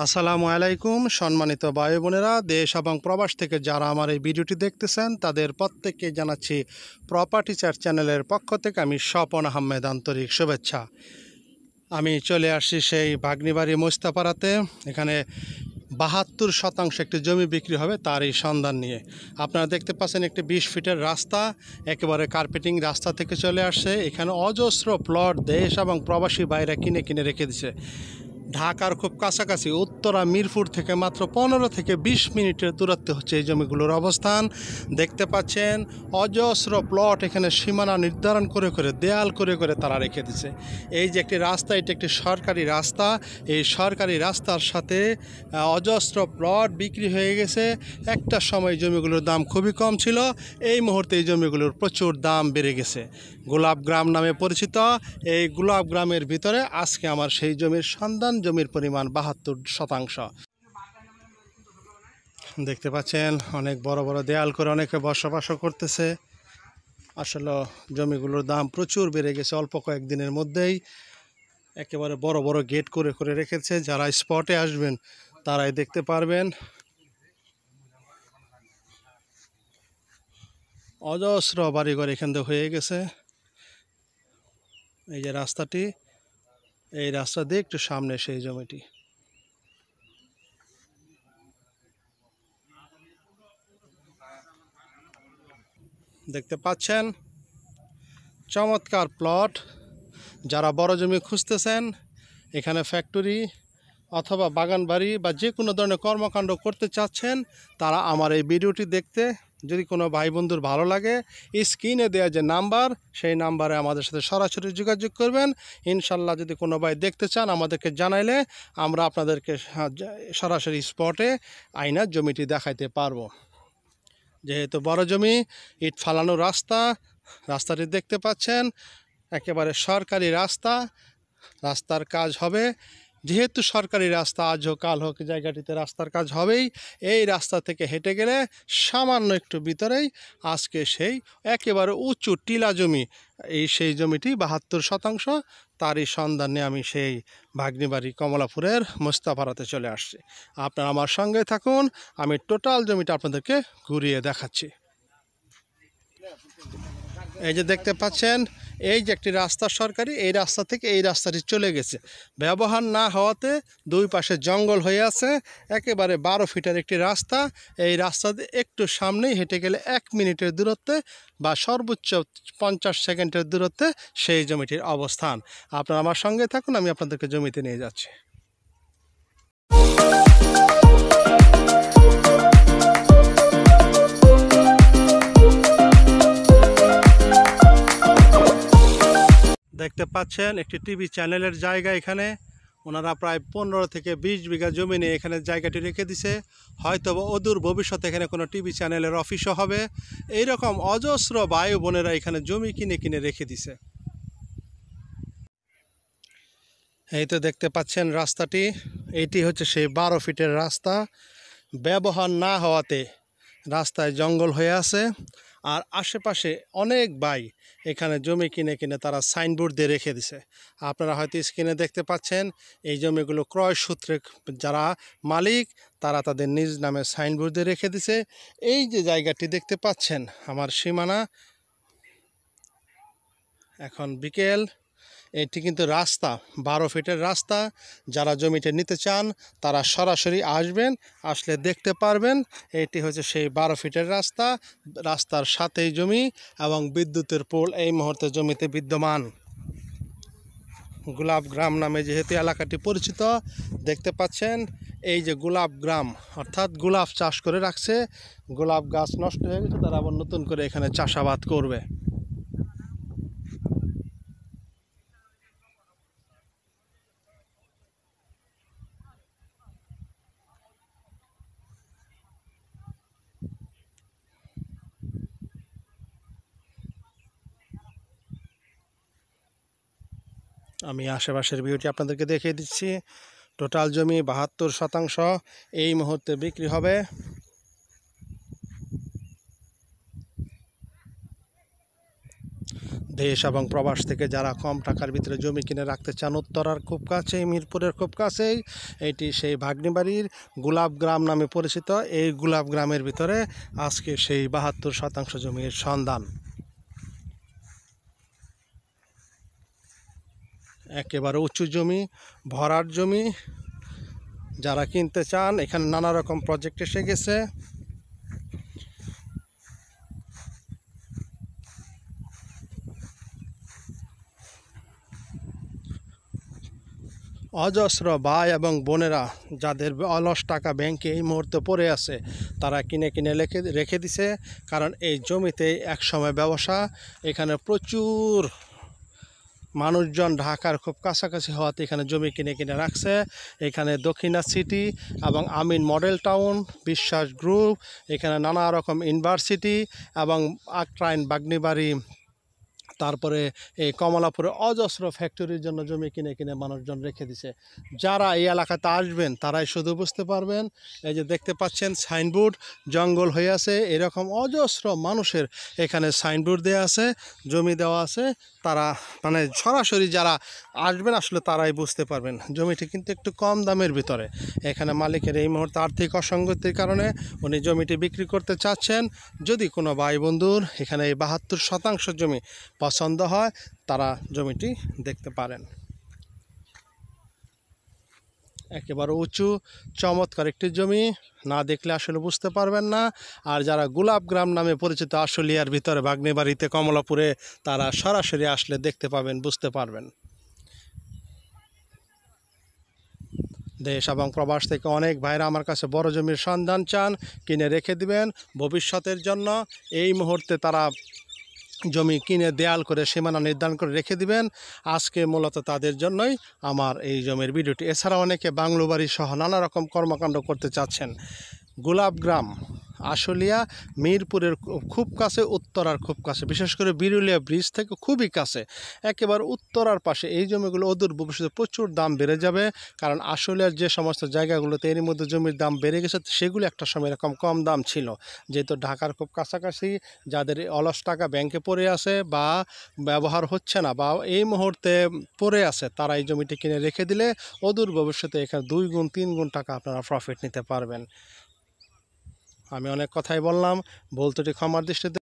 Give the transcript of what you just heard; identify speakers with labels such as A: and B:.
A: আসসালামু আলাইকুম সম্মানিত ভাই বোনেরা, দেশ এবং প্রবাস থেকে যারা আমার এই ভিডিওটি দেখতেছেন তাদের প্রত্যেককে জানাচ্ছি প্রপার্টি চার্ট চ্যানেলের পক্ষ থেকে আমি স্বপন আহমেদ আন্তরিক শুভেচ্ছা। আমি চলে আসছি সেই বাগনিবাড়ি মোস্তাপাড়াতে। এখানে ৭২% একটি জমি বিক্রি হবে, তার এই সন্ধান নিয়ে। আপনারা দেখতে পাচ্ছেন একটি ২০ ফিটের রাস্তা, একেবারে কার্পেটিং রাস্তা থেকে চলে আসছে। এখানে অজস্র প্লট দেশ এবং প্রবাসী বাইরে কিনে রেখে দিছে। ঢাকার খুব কাছাকাছি উত্তরা মিরপুর থেকে মাত্র ১৫ থেকে ২০ মিনিটের দূরত্বে হচ্ছে এই জমিগুলোর অবস্থান। দেখতে পাচ্ছেন অজস্র প্লট এখানে সীমানা নির্ধারণ করে দেয়াল করে তারা রেখে দিছে। এই যে একটি রাস্তা, এটি একটি সরকারি রাস্তা। এই সরকারি রাস্তার সাথে অজস্র প্লট বিক্রি হয়ে গেছে। একটা সময় জমিগুলোর দাম খুবই কম ছিল, এই মুহূর্তে এই জমিগুলোর প্রচুর দাম বেড়ে গেছে। গোলাপ গ্রাম নামে পরিচিত এই গোলাপ গ্রামের ভিতরে আজকে আমার সেই জমির সন্ধান। জমির পরিমাণ ৭২%। দেখতে পাচ্ছেন অনেক বড় বড় দেয়াল করে অনেকে বসবাস করতেছে। আসলে জমিগুলোর দাম প্রচুর বেড়ে গেছে অল্প কয়েকদিনের মধ্যেই। একেবারে বড় বড় গেট করে রেখেছে। যারা স্পটে আসবেন তারাই দেখতে পারবেন। অজস্র বাড়িঘর এখান থেকে হয়ে গেছে। এই যে রাস্তাটি, এই রাস্তা দিয়ে একটু সামনে সেই জমিটি। দেখতে পাচ্ছেন চমৎকার প্লট। যারা বড় জমি খুঁজতেছেন, এখানে ফ্যাক্টরি অথবা বাগান বাড়ি বা যে কোনো ধরনের কর্মকাণ্ড করতে চাচ্ছেন, তারা আমার এই ভিডিওটি দেখতে, যদি কোনো ভাই বন্ধুর ভালো লাগে, স্ক্রিনে দেওয়া যে নাম্বার, সেই নাম্বারে আমাদের সাথে সরাসরি যোগাযোগ করবেন। ইনশাল্লাহ যদি কোনো ভাই দেখতে চান আমাদেরকে জানাইলে আমরা আপনাদেরকে সরাসরি স্পটে আইনা জমিটি দেখাইতে পারবো। যেহেতু বড় জমি, ইট ফালানো রাস্তা, রাস্তাটি দেখতে পাচ্ছেন একেবারে সরকারি রাস্তা। রাস্তার কাজ হবে, যেহেতু সরকারি রাস্তা, আজ হোক কাল হোক জায়গাটিতে রাস্তার কাজ হবেই। এই রাস্তা থেকে হেঁটে গেলে সামান্য একটু ভিতরেই আজকে সেই একেবারে উঁচু টিলা জমি, সেই জমিটি ৭২%। তারই সন্ধানে আমি সেই ভাগ্নিবাড়ি কমলাপুরের মোস্তাপাড়াতে চলে আসছি। আপনারা আমার সঙ্গে থাকুন, আমি টোটাল জমিটা আপনাদেরকে ঘুরিয়ে দেখাচ্ছি। এই যে দেখতে পাচ্ছেন, এই যে একটি রাস্তা সরকারি, এই রাস্তা থেকে এই রাস্তাটি চলে গেছে। ব্যবহার না হওয়াতে দুই পাশে জঙ্গল হয়ে আছে। একেবারে ১২ ফিটের একটি রাস্তা। এই রাস্তা দিয়ে একটু সামনেই হেঁটে গেলে ১ মিনিটের দূরত্বে বা সর্বোচ্চ ৫০ সেকেন্ডের দূরত্বে সেই জমিটির অবস্থান। আপনারা আমার সঙ্গে থাকুন, আমি আপনাদেরকে জমিতে নিয়ে যাচ্ছি। দেখতে পাচ্ছেন একটি টিভি চ্যানেলের জায়গা। এখানে ওনারা প্রায় ১৫ থেকে ২০ বিঘা জমি নিয়ে এখানে জায়গাটি রেখে দিছে। হয়তো অদূর ভবিষ্যতে এখানে কোনো টিভি চ্যানেলের অফিসও হবে। এইরকম অজস্র ভাই বোনেরা এখানে জমি কিনে রেখে দিছে। এই তো দেখতে পাচ্ছেন রাস্তাটি, এইটি হচ্ছে সেই ১২ ফিটের রাস্তা। ব্যবহার না হওয়াতে রাস্তায় জঙ্গল হয়ে আছে। আর আশেপাশে অনেক ভাই এখানে জমি কিনে তারা সাইনবোর্ড দিয়ে রেখে দিছে। আপনারা হয়তো স্ক্রিনে দেখতে পাচ্ছেন, এই জমিগুলো ক্রয় সূত্রে যারা মালিক তারা তাদের নিজ নামে সাইনবোর্ড দিয়ে রেখে দিছে। এই যে জায়গাটি দেখতে পাচ্ছেন আমার সীমানা, এখন বিকেল। এটি কিন্তু রাস্তা ১২ ফিটের রাস্তা। যারা জমিটা নিতে চান তারা সরাসরি আসবেন, আসলে দেখতে পারবেন। এটি হচ্ছে সেই ১২ ফিটের রাস্তা। রাস্তার সাথেই জমি এবং বিদ্যুতের পোল এই মুহূর্তে জমিতে বিদ্যমান। গোলাপ গ্রাম নামে যেহেতু এলাকাটি পরিচিত, দেখতে পাচ্ছেন এই যে গোলাপ গ্রাম, অর্থাৎ গোলাপ চাষ করে রাখছে। গোলাপ গাছ নষ্ট হয়ে গেছে, তারা আবার নতুন করে এখানে চাষাবাদ করবে। আমি আশেপাশের ভিউটি আপনাদেরকে দেখিয়ে দিচ্ছি। টোটাল জমি ৭২% এই মুহূর্তে বিক্রি হবে। দেশ এবং প্রবাস থেকে যারা কম টাকার ভিতরে জমি কিনে রাখতে চান, উত্তরার খুব কাছেই, মিরপুরের খুব কাছেই এটি সেই ভাগ্নিবাড়ির গোলাপ গ্রাম নামে পরিচিত। এই গোলাপ গ্রামের ভিতরে আজকে সেই ৭২% জমির সন্ধান। একেবারে উঁচু জমি, ভরাট জমি। যারা কিনতে চান, এখানে নানা রকম প্রজেক্ট এসে গেছে। অজস্র ভাই এবং বোনেরা যাদের অলস টাকা ব্যাংকে এই মুহূর্তে পড়ে আছে, তারা কিনে কিনে রেখে দিছে। কারণ এই জমিতে একসময় ব্যবসা, এখানে প্রচুর মানুষজন ঢাকার খুব কাছাকাছি হওয়াতে এখানে জমি কিনে কিনে রাখছে। এখানে দক্ষিণা সিটি এবং আমিন মডেল টাউন, বিশ্বাস গ্রুপ, এখানে নানা রকম ইউনিভার্সিটি এবং আক্রাইন বাগনিবাড়ি, তারপরে এই কমলাপুরে অজস্র ফ্যাক্টরির জন্য জমি কিনে কিনে মানুষজন রেখে দিছে। যারা এই এলাকাতে আসবেন তারাই শুধু বুঝতে পারবেন। এই যে দেখতে পাচ্ছেন সাইনবোর্ড, জঙ্গল হয়ে আছে, এরকম অজস্র মানুষের এখানে সাইনবোর্ড দেওয়া আছে, জমি দেওয়া আছে। তারা মানে সরাসরি যারা আসবেন আসলে তারাই বুঝতে পারবেন। জমিটি কিন্তু একটু কম দামের ভিতরে। এখানে মালিকের এই মুহূর্তে আর্থিক অসঙ্গতির কারণে উনি জমিটি বিক্রি করতে চাচ্ছেন। যদি কোনো ভাই বন্ধুর এখানে এই ৭২% জমি পছন্দ হয়, তারা জমিটি দেখতে পারেন। একেবারে উঁচু চমৎকার একটি জমি, না দেখলে আসলে বুঝতে পারবেন না। আর যারা গোলাপ গ্রাম নামে পরিচিত আশুলিয়ার ভিতরে বাগনিবাড়িতে, কমলাপুরে, তারা সরাসরি আসলে দেখতে পাবেন, বুঝতে পারবেন। দেশ এবং প্রবাস থেকে অনেক ভাইরা আমার কাছে বড় জমির সন্ধান চান, কিনে রেখে দিবেন ভবিষ্যতের জন্য। এই মুহূর্তে তারা জমি কিনে দেয়াল করে সীমানা নির্ধারণ করে রেখে দিবেন। আজকে মূলত তাদের জন্যই আমার এই জমির ভিডিওটি। এছাড়া অনেকে বাংলো বাড়ি সহ নানা রকম কর্মকাণ্ড করতে চাচ্ছেন। গোলাপ গ্রাম আশুলিয়া মিরপুরের খুব কাছে, উত্তরার খুব কাছে, বিশেষ করে বিরুলিয়া ব্রিজ থেকে খুবই কাছে, একেবারে উত্তরার পাশে। এই জমিগুলো অদূর ভবিষ্যতে প্রচুর দাম বেড়ে যাবে। কারণ আশুলিয়ার যে সমস্ত জায়গাগুলোতে এরই মধ্যে জমির দাম বেড়ে গেছে, সেগুলো একটা সময় এরকম কম দাম ছিল। যেহেতু ঢাকার খুব কাছাকাছি, যাদের অলস টাকা ব্যাংকে পড়ে আছে বা ব্যবহার হচ্ছে না বা এই মুহূর্তে পড়ে আছে, তারা এই জমিটি কিনে রেখে দিলে অদূর ভবিষ্যতে এখানে 2 গুণ 3 গুণ টাকা আপনারা প্রফিট নিতে পারবেন। আমি অনেক কথাই বললাম, ভুল ত্রুটি ক্ষমার দৃষ্টিতে